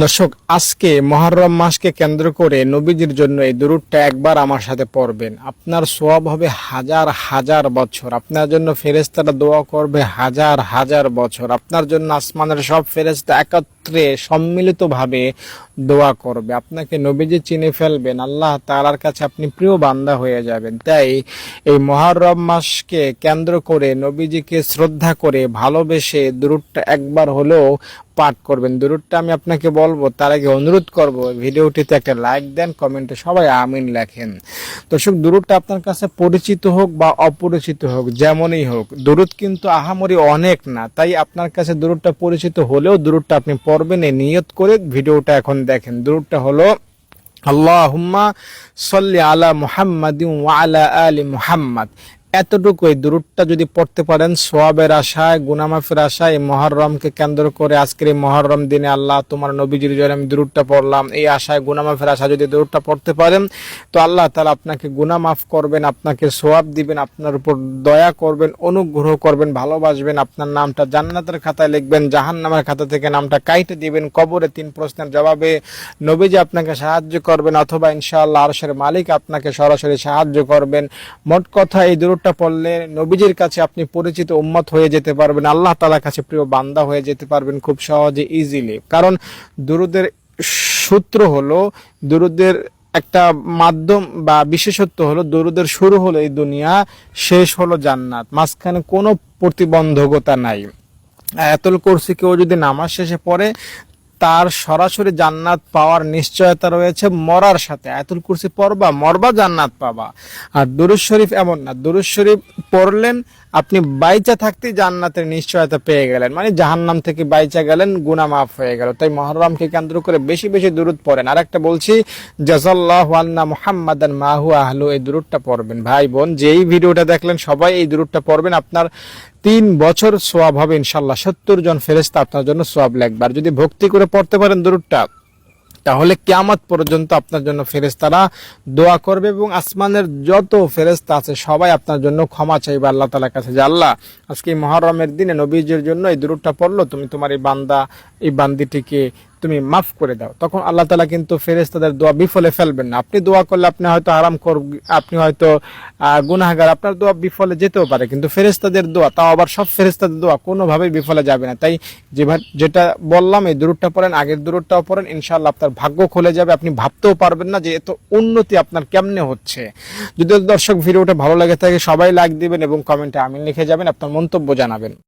দর্শক, আজকে মুহররম মাসকে কেন্দ্র করে নবীজির জন্য এই দুরূদটা একবার আমার সাথে পড়বেন। আপনার সওয়াব হবে হাজার হাজার বছর। আপনার জন্য ফেরেশতারা দোয়া করবে হাজার হাজার বছর। আপনার জন্য আসমানের সব ফেরেশতা একত্রে সম্মিলিতভাবে দোয়া করবে। আপনাকে নবীজি চিনে ফেলবেন, আল্লাহ তাআলার কাছে আপনি প্রিয় বান্দা হয়ে যাবেন। তাই এই মুহররম মাসকে কেন্দ্র করে নবীজিকে শ্রদ্ধা করে ভালোবেসে দুরূদটা একবার হলেও পাঠ করবেন। দুরূদটা আমি আপনাকে বলবো, তার আগে অনুরোধ করব ভিডিওটিতে একটা লাইক দেন, কমেন্টে সবাই আমিন লেখেন। দর্শক, দুরূদটা আপনার কাছে পরিচিত হোক বা অপরিচিত হোক, যেমনই হোক, দুরূদ কিন্তু আহামরি অনেক না। তাই আপনার কাছে দুরূদটা পরিচিত হলেও দুরূদটা আপনি পড়বেন এই নিয়ত করে ভিডিওটা এখন দেখেন। দুরূদটা হলো আল্লাহুম্মা সাল্লি আলা মুহাম্মাদিন ওয়া আলা আলি মুহাম্মাদ। এতটুকু এই দুরূদটা যদি পড়তে পারেন সওয়াবের আশায়, গুনাহ মাফের আশায়, এই মুহররমকে কেন্দ্র করে আজকের এই মুহররম দিনে আল্লাহ তোমার নবীজির জন্য আমি দুরূদটা পড়লাম, এই আশায়, গুনাহ মাফের আশায় যদি দুরূদটা পড়তে পারেন তো আল্লাহ তাআলা আপনাকে গুনাহ মাফ করবেন, আপনাকে সওয়াব দিবেন, আপনার উপর দয়া করবেন, অনুগ্রহ করবেন, ভালোবাসবেন, আপনার নামটা জান্নাতের খাতায় লিখবেন, জাহান্নামের খাতা থেকে নামটা কাইটে দিবেন, কবরে 3 প্রশ্নের জবাবে নবীজি আপনাকে সাহায্য করবেন, অথবা ইনশাআল্লাহ আরশের মালিক আপনাকে সরাসরি সাহায্য করবেন। মোট কথা, এই দুরূদটা পড়লে নবীজির কাছে আপনি পরিচিত উম্মত হয়ে যেতে পারবেন, আল্লাহ তাআলার কাছে প্রিয় বান্দা হয়ে যেতে পারবেন খুব সহজে, ইজিলি। কারণ দুরূদের সূত্র হলো, দুরূদের একটা মাধ্যম বা বিশেষত্ব হলো, দুরূদের শুরু হলো এই দুনিয়া, শেষ হলো জান্নাত, মাঝখানে কোনো প্রতিবন্ধকতা নাই। আয়াতুল কুরসি কেউ যদি নামাজ শেষে পড়ে তার সরাসরি জান্নাত পাওয়ার নিশ্চয়তা রয়েছে মরার সাথে। আয়াতুল কুরসি পড়বা, মরবা, জান্নাত পাবা। আর দুরূদ শরীফ এমন না, দুরূদ শরীফ পড়লেন আপনি বাইচা থাকতেই জান্নাতের নিশ্চয়তা পেয়ে গেলেন, মানে জাহান্নাম থেকে বাইচা গেলেন, গুনাহ মাফ হয়ে গেল। তাই মুহররমকে কেন্দ্র করে বেশি বেশি দুরূদ পড়েন। আর একটা বলছি, জাযাল্লাহু আন্না মুহাম্মাদান মা হুয়া আহলু, এই দুরূদটা পড়বেন। ভাই বোন, যেই ভিডিওটা দেখলেন সবাই এই দুরূদটা পড়বেন, আপনার 3 বছর সওয়াব হবে ইনশাআল্লাহ। 70 জন ফেরেশতা আপনার জন্য সওয়াব লিখবে। আর যদি ভক্তি করে পড়তে পারেন দুরূদটা, তাহলে কিয়ামত পর্যন্ত আপনার জন্য ফেরেশতারা দোয়া করবে এবং আসমানের যত ফেরেশতা আছে সবাই আপনার জন্য ক্ষমা চাইবে আল্লাহ তাআলার কাছে, যে আল্লাহ আজকে মুহররমের দিনে নবীজির জন্য এই দুরূদটা পড়লো, তুমি তোমার এই বান্দা, এই বান্দিটিকে তুমি মাফ করে দাও। তখন আল্লাহ তাআলা কিন্তু ফেরেশতাদের দোয়া বিফলে ফেলবেন না। আপনি দোয়া করলে আপনি হয়তো আপনি হয়তো গুনাহগার, আপনার দোয়া বিফলে যেতেও পারে, কিন্তু ফেরেশতাদের দোয়া, তাও আবার সব ফেরেশতাদের দোয়া, কোনোভাবেই বিফলে যাবে না। তাই যেটা বললাম, এই দুরূদটা পড়েন, আগের দুরূদটাও পড়েন, ইনশাআল্লাহ আপনার ভাগ্য খুলে যাবে। আপনি ভাবতেও পারবেন না যে এত উন্নতি আপনার কেমনে হচ্ছে। যদি দর্শক ভিডিওটা ভালো লাগে থাকে সবাই লাইক দিবেন এবং কমেন্টে আমিন লিখে যাবেন, আপনার মন্তব্য জানাবেন।